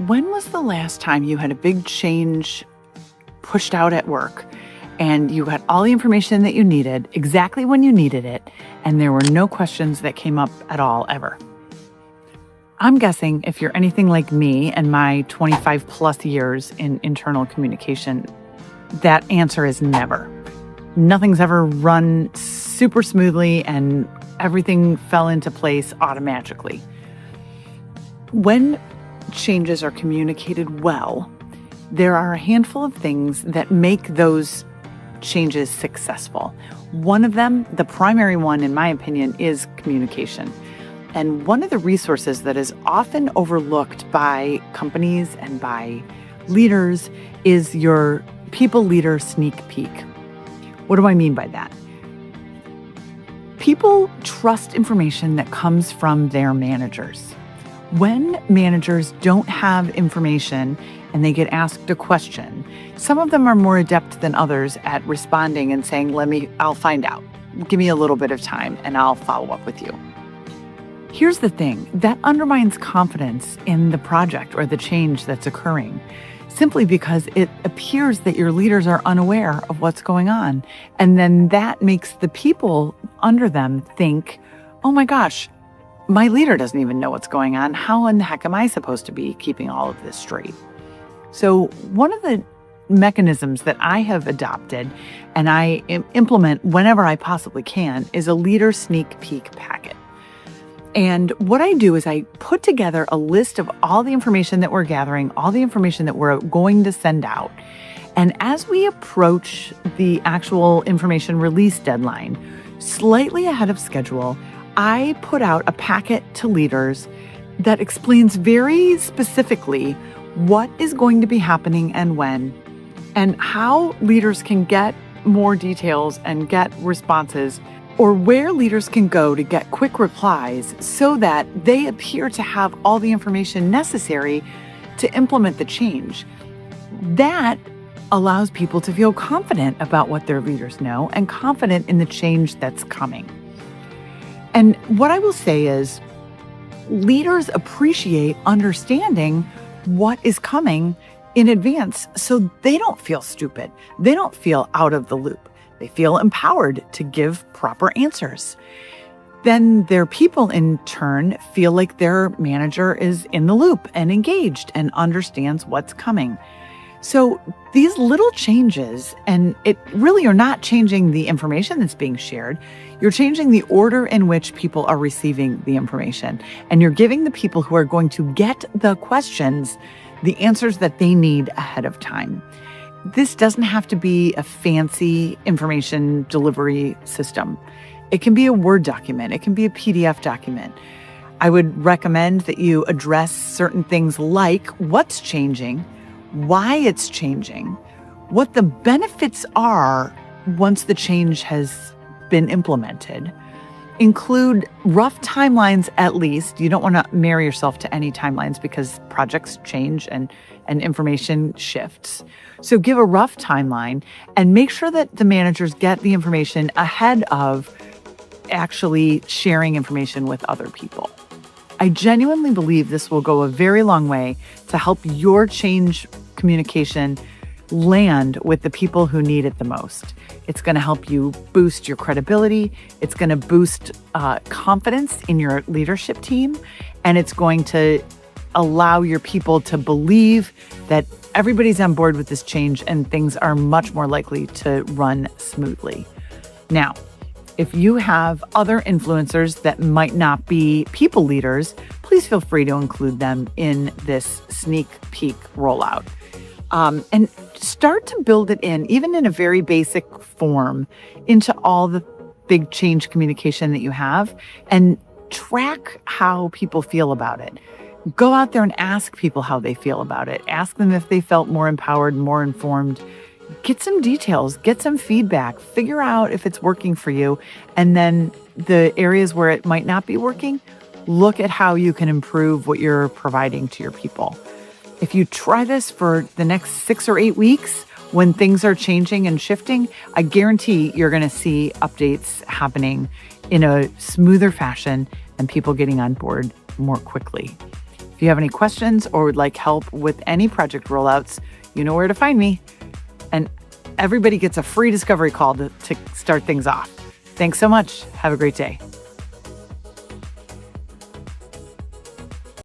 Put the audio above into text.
When was the last time you had a big change pushed out at work and you got all the information that you needed exactly when you needed it, and there were no questions that came up at all ever? I'm guessing if you're anything like me and my 25 plus years in internal communication, that answer is never. Nothing's ever run super smoothly and everything fell into place automatically. When changes are communicated well, there are a handful of things that make those changes successful. One of them, the primary one in my opinion, is communication. And one of the resources that is often overlooked by companies and by leaders is your people leader sneak peek. What do I mean by that? People trust information that comes from their managers. When managers don't have information and they get asked a question, some of them are more adept than others at responding and saying, I'll find out. Give me a little bit of time and I'll follow up with you. Here's the thing, that undermines confidence in the project or the change that's occurring, simply because it appears that your leaders are unaware of what's going on. And then that makes the people under them think, oh my gosh, my leader doesn't even know what's going on. How in the heck am I supposed to be keeping all of this straight? So one of the mechanisms that I have adopted and I implement whenever I possibly can is a leader sneak peek packet. And what I do is I put together a list of all the information that we're gathering, all the information that we're going to send out. And as we approach the actual information release deadline, slightly ahead of schedule, I put out a packet to leaders that explains very specifically what is going to be happening and when, and how leaders can get more details and get responses, or where leaders can go to get quick replies so that they appear to have all the information necessary to implement the change. That allows people to feel confident about what their leaders know and confident in the change that's coming. And what I will say is, leaders appreciate understanding what is coming in advance so they don't feel stupid. They don't feel out of the loop. They feel empowered to give proper answers. Then their people in turn feel like their manager is in the loop and engaged and understands what's coming. So these little changes, and it really you're not changing the information that's being shared, you're changing the order in which people are receiving the information. And you're giving the people who are going to get the questions the answers that they need ahead of time. This doesn't have to be a fancy information delivery system. It can be a Word document. It can be a PDF document. I would recommend that you address certain things like what's changing, why it's changing, what the benefits are once the change has been implemented. Include rough timelines at least. You don't want to marry yourself to any timelines because projects change and information shifts. So give a rough timeline and make sure that the managers get the information ahead of actually sharing information with other people. I genuinely believe this will go a very long way to help your change communication land with the people who need it the most. It's going to help you boost your credibility. It's going to boost confidence in your leadership team. And it's going to allow your people to believe that everybody's on board with this change and things are much more likely to run smoothly. Now, if you have other influencers that might not be people leaders, please feel free to include them in this sneak peek rollout. And start to build it in, even in a very basic form, into all the big change communication that you have and track how people feel about it. Go out there and ask people how they feel about it. Ask them if they felt more empowered, more informed. Get some details, get some feedback, figure out if it's working for you. And then the areas where it might not be working, look at how you can improve what you're providing to your people. If you try this for the next 6 or 8 weeks, when things are changing and shifting, I guarantee you're going to see updates happening in a smoother fashion and people getting on board more quickly. If you have any questions or would like help with any project rollouts, you know where to find me. And everybody gets a free discovery call to start things off. Thanks so much. Have a great day.